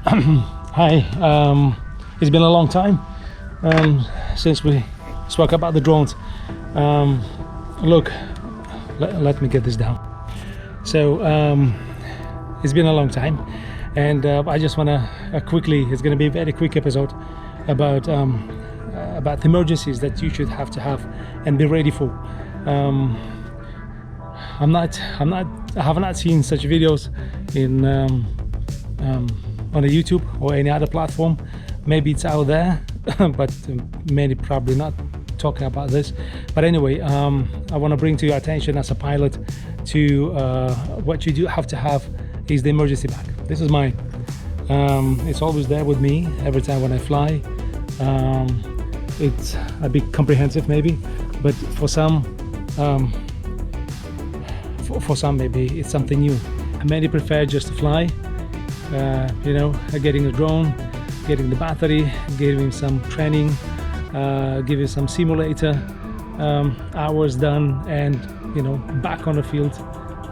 Hi, it's been a long time since we spoke about the drones. Look, let me get this down. So it's been a long time, and I just want to quickly, it's going to be a very quick episode about the emergencies that you should have to have and be ready for. I have not seen such videos in on a YouTube or any other platform. Maybe it's out there, but many probably not talking about this. But anyway, I want to bring to your attention as a pilot to what you do have to have is the emergency bag. This is mine. It's always there with me every time when I fly. It's a bit comprehensive maybe, but for some maybe it's something new. Many prefer just to fly, getting a drone, getting the battery, giving some training, giving some simulator hours done, and back on the field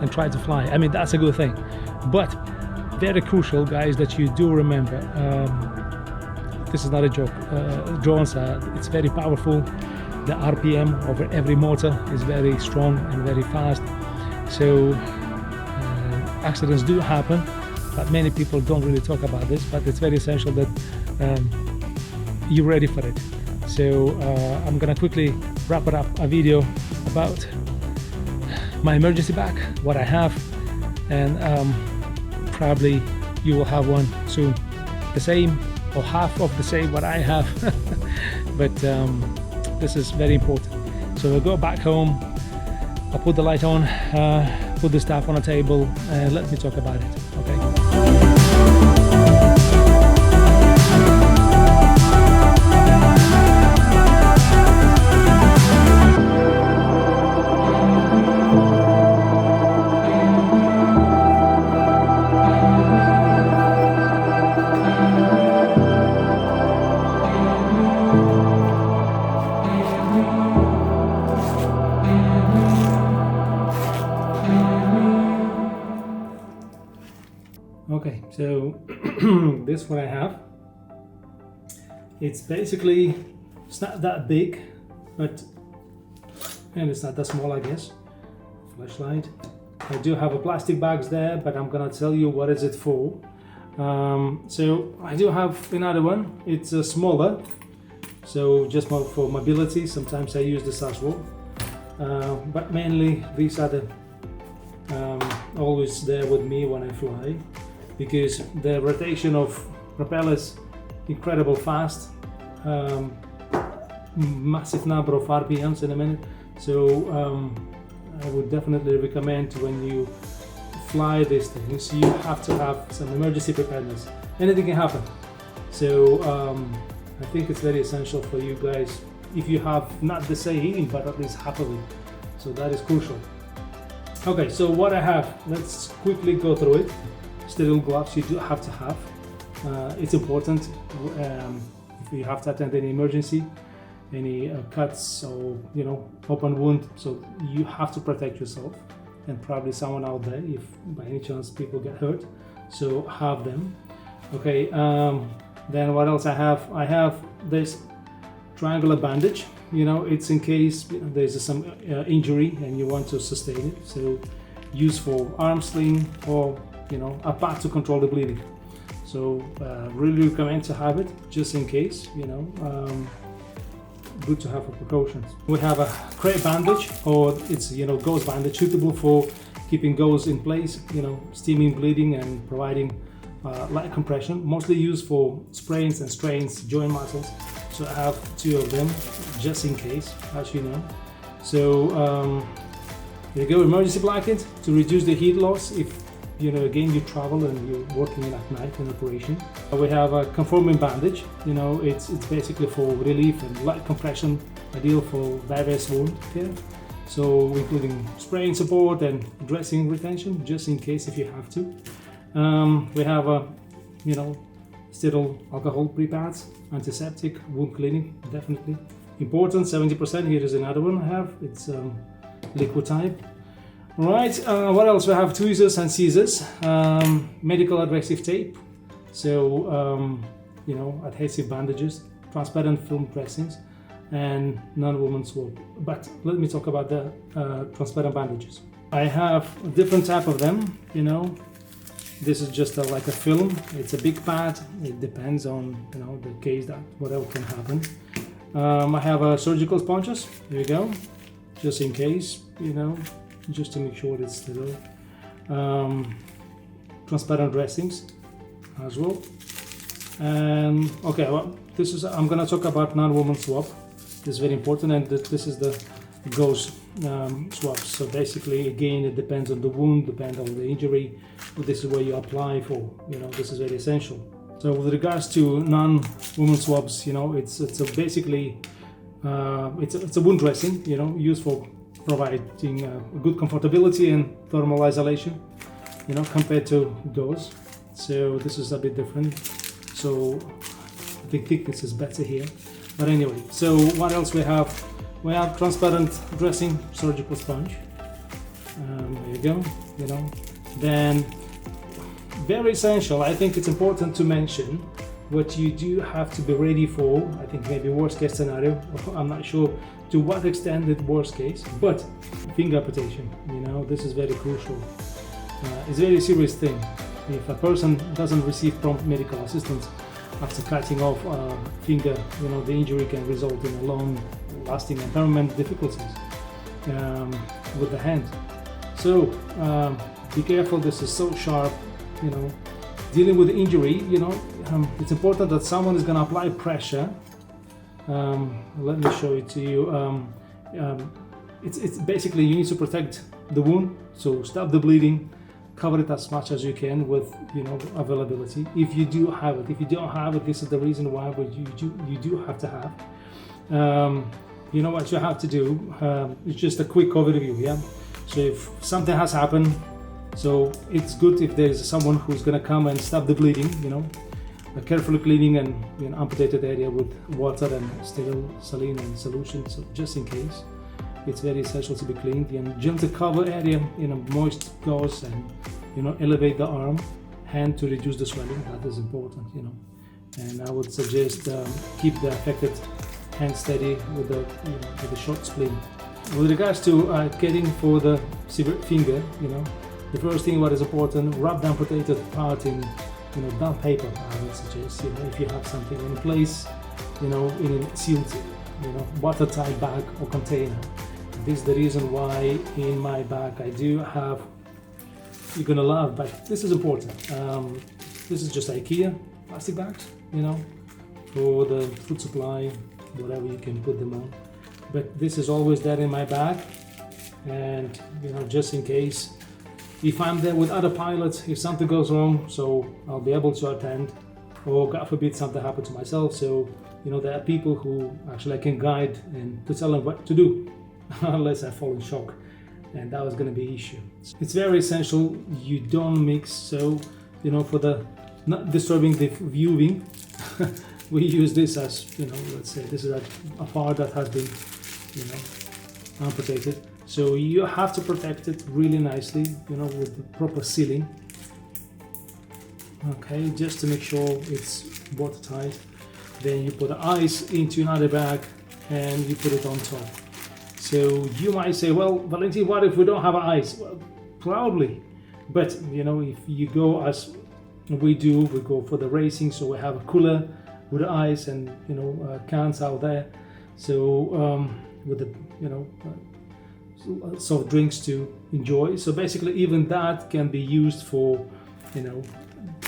and try to fly. I mean, that's a good thing, but very crucial, guys, that you do remember, this is not a joke. Drones it's very powerful. The RPM over every motor is very strong and very fast, so accidents do happen, but many people don't really talk about this, but it's very essential that you're ready for it. So I'm gonna quickly wrap it up a video about my emergency bag, what I have, and probably you will have one soon, the same or half of the same what I have. But this is very important. So we'll go back home, I'll put the light on, put the stuff on a table, and let me talk about it, okay? Okay, so this is what I have. It's basically, it's not that big, and it's not that small, I guess. Flashlight. I do have a plastic bags there, but I'm gonna tell you what is it for. So I do have another one. It's smaller, so just more for mobility. Sometimes I use this as well, but mainly these are the always there with me when I fly, because the rotation of propellers incredible fast, massive number of RPMs in a minute. So I would definitely recommend when you fly these things, you have to have some emergency preparedness. Anything can happen. So I think it's very essential for you guys, if you have not the same, but at least happily. So that is crucial. Okay, so what I have, let's quickly go through it. Sterile gloves you do have to have. It's important if you have to attend any emergency, any cuts or open wound, so you have to protect yourself and probably someone out there if by any chance people get hurt, so have them. Okay, then what else I have? I have this triangular bandage. It's in case there's some injury and you want to sustain it, so use for arm sling or a pad to control the bleeding. So really recommend to have it just in case. Good to have for precautions. We have a crate bandage, or it's gauze bandage, suitable for keeping gauze in place, steaming bleeding and providing light compression, mostly used for sprains and strains, joint muscles. So I have 2 of them just in case, as you know. So there you go, emergency blanket to reduce the heat loss if again you travel and you're working at night in operation. We have a conforming bandage. It's basically for relief and light compression, ideal for various wound care. So including spraying support and dressing retention, just in case if you have to. We have a sterile alcohol pre-pads, antiseptic, wound cleaning, definitely important. 70%. Here is another one I have. It's liquid type. Right, what else? We have tweezers and scissors, medical adhesive tape, So adhesive bandages, transparent film dressings, and non-woven swab. But let me talk about the transparent bandages. I have a different type of them. This is just like a film. It's a big pad. It depends on the case, that whatever can happen. I have surgical sponges. There you go, just in case, just to make sure it's sterile. Transparent dressings as well. And okay, well, I'm gonna talk about non-woven swab. This is very important, and this is the gauze swabs. So basically, again, it depends on the wound, depends on the injury, but this is where you apply for. This is very essential. So with regards to non-woven swabs, it's basically it's a wound dressing, used for providing good comfortability and thermal isolation, compared to gauze. So this is a bit different. So the thickness is better here. But anyway, so what else we have? We have transparent dressing, surgical sponge. There you go. Then very essential. I think it's important to mention what you do have to be ready for. I think maybe worst case scenario. I'm not sure to what extent it's worst case, but finger amputation. This is very crucial. It's a very serious thing. If a person doesn't receive prompt medical assistance after cutting off a finger, the injury can result in a long-lasting and permanent difficulties with the hand. So be careful. This is so sharp. Dealing with the injury. It's important that someone is going to apply pressure. Let me show it to you. It's basically you need to protect the wound, so stop the bleeding. Cover it as much as you can with availability. If you do have it, if you don't have it, this is the reason why. But you do have to have. What you have to do. It's just a quick overview. Yeah. So if something has happened, so it's good if there is someone who's gonna come and stop the bleeding. Carefully cleaning and amputated area with water and sterile saline and solution. So just in case. It's very essential to be cleaned, and gently cover area in a moist gauze, and elevate the arm, hand to reduce the swelling. That is important, And I would suggest keep the affected hand steady with the short spleen. With regards to caring for the severed finger, the first thing what is important, wrap the amputated part in damp paper. I would suggest, if you have something in place, in a sealed, watertight bag or container. This is the reason why in my bag I do have, you're gonna love, but this is important. This is just IKEA plastic bags, for the food supply, whatever you can put them on. But this is always there in my bag, and just in case, if I'm there with other pilots, if something goes wrong, so I'll be able to attend, or God forbid something happened to myself. So there are people who actually I can guide and to tell them what to do. Unless I fall in shock, and that was going to be an issue. It's very essential you don't mix. So for the not disturbing the viewing, we use this as let's say this is a part that has been amputated. So you have to protect it really nicely, with the proper sealing. Okay, just to make sure it's watertight. Then you put the ice into another bag and you put it on top. So you might say, well, Valentin, what if we don't have ice? Well, probably. But, if you go as we do, we go for the racing, so we have a cooler with the ice and, cans out there. So with the, soft drinks to enjoy. So basically even that can be used for,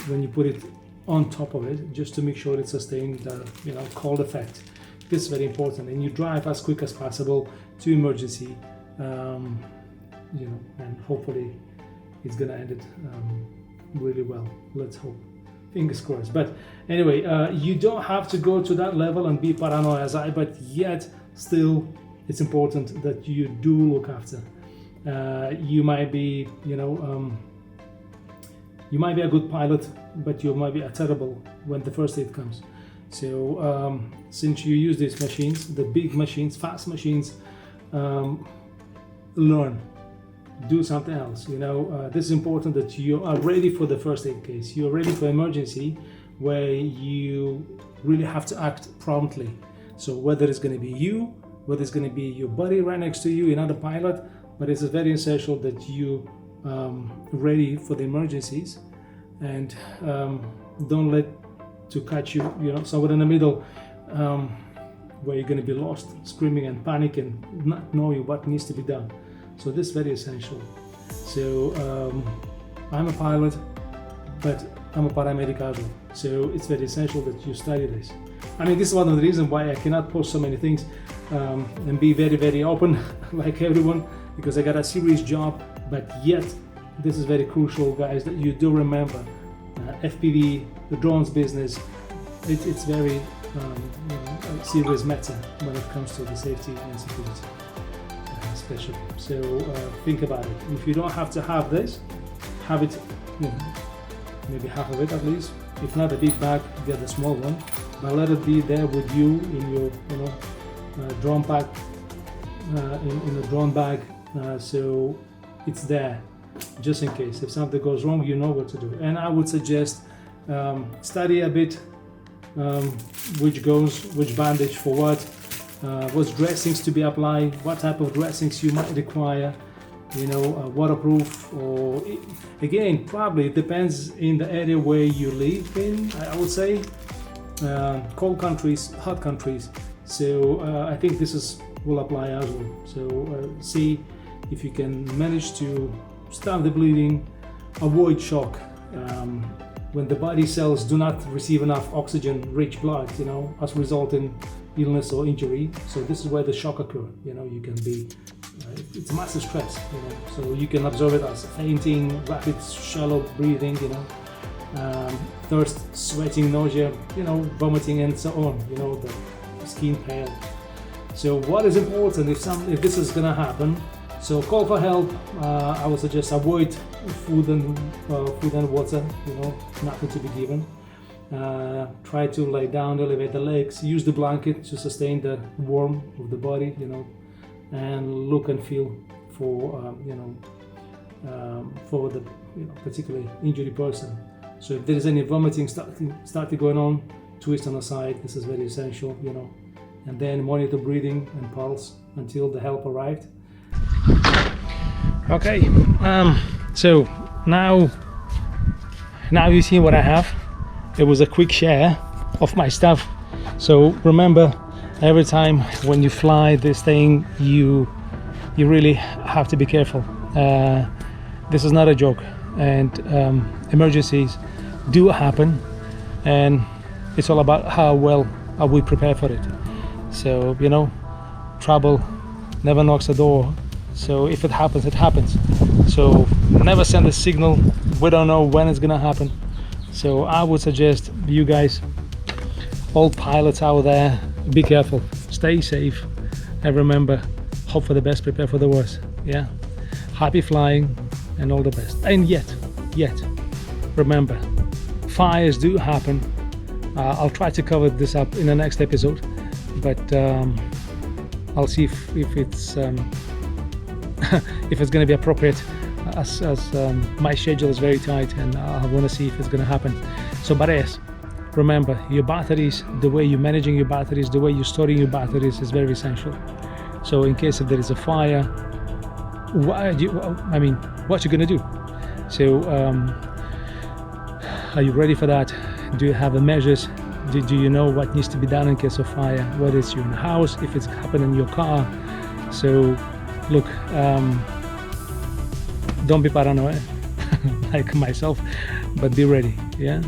when you put it on top of it, just to make sure it sustains the, cold effect. This is very important, and you drive as quick as possible to emergency, and hopefully it's gonna end it really well. Let's hope, fingers crossed. But anyway, you don't have to go to that level and be paranoid as I, but yet still it's important that you do look after. You might be, you might be a good pilot, but you might be a terrible when the first aid comes. So since you use these machines, the big machines, fast machines, learn, do something else. This is important that you are ready for the first aid case. You're ready for emergency, where you really have to act promptly. So whether it's going to be you, whether it's going to be your buddy right next to you, another pilot, but it's very essential that you ready for the emergencies, and don't let to catch you, somewhere in the middle, where you're going to be lost, screaming and panic and not knowing what needs to be done. So this is very essential. So I'm a pilot, but I'm a paramedic as well. So it's very essential that you study this. I mean, this is one of the reasons why I cannot post so many things and be very, very open like everyone, because I got a serious job, but yet this is very crucial, guys, that you do remember FPV, the drones business, it's very serious matter when it comes to the safety and security, especially. So think about it. If you don't have to have this, have it, maybe half of it at least. If not a big bag, get a small one, but let it be there with you in your drone pack, in the drone bag, so it's there just in case if something goes wrong, you know what to do. And I would suggest study a bit which bandage for what dressings to be applied, what type of dressings you might require, waterproof, or again, probably it depends in the area where you live in, I would say, cold countries, hot countries. So I think this will apply as well. So see if you can manage to stop the bleeding, avoid shock. When the body cells do not receive enough oxygen-rich blood, as result in illness or injury. So this is where the shock occurs. You can be, it's massive stress. So you can observe it as fainting, rapid shallow breathing, thirst, sweating, nausea, vomiting, and so on. The skin pale. So what is important if this is gonna happen? So call for help. I would suggest avoid food and water. Nothing to be given. Try to lay down, elevate the legs. Use the blanket to sustain the warmth of the body. And look and feel for for the particularly injured person. So if there is any vomiting starting going on, twist on the side. This is very essential. And then monitor breathing and pulse until the help arrived. Okay, so now you see what I have. It was a quick share of my stuff. So remember, every time when you fly this thing, you really have to be careful. This is not a joke, and emergencies do happen, and it's all about how well are we prepared for it. So trouble never knocks the door. So if it happens, it happens. So never send a signal. We don't know when it's gonna happen. So I would suggest you guys, all pilots out there, be careful, stay safe, and remember, hope for the best, prepare for the worst. Yeah, happy flying and all the best. And yet, remember, fires do happen. I'll try to cover this up in the next episode, but I'll see if it's if it's going to be appropriate, as my schedule is very tight, and I want to see if it's going to happen. So, but yes, remember, your batteries, the way you're managing your batteries, the way you're storing your batteries is very essential. So in case if there is a fire, what you're going to do? So are you ready for that? Do you have the measures? Do you know what needs to be done in case of fire? Whether it's your house, if it's happening in your car. So look, don't be paranoid like myself, but be ready. Yeah,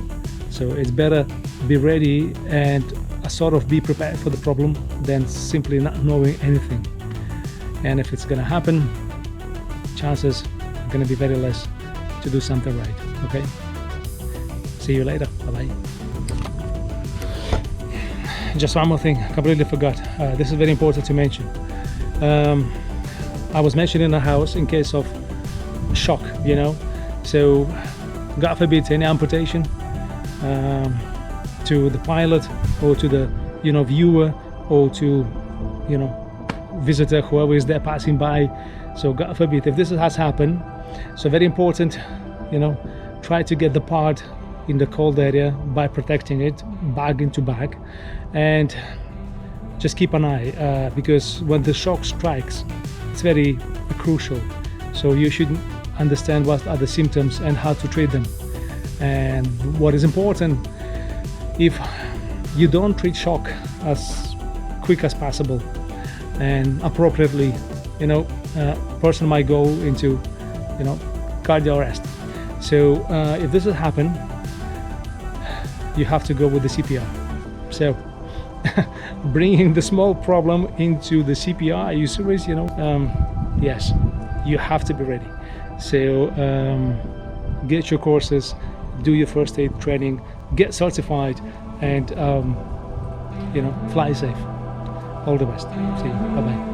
so it's better be ready and sort of be prepared for the problem than simply not knowing anything. And if it's gonna happen, chances are gonna be very less to do something right. Okay, see you later. Bye-bye. Just one more thing, I completely forgot. This is very important to mention. I was mentioning the house in case of shock, so God forbid any amputation to the pilot or to the viewer or to visitor, whoever is there passing by. So God forbid if this has happened, so very important, try to get the part in the cold area by protecting it bag into bag, and just keep an eye because when the shock strikes, it's very crucial. So you should understand what are the symptoms and how to treat them. And what is important, if you don't treat shock as quick as possible and appropriately, person might go into, cardiac arrest. So if this has happened, you have to go with the CPR. So bringing the small problem into the CPR, are you serious? Yes, you have to be ready. So get your courses, do your first aid training, get certified, and fly safe. All the best. See you. Bye bye.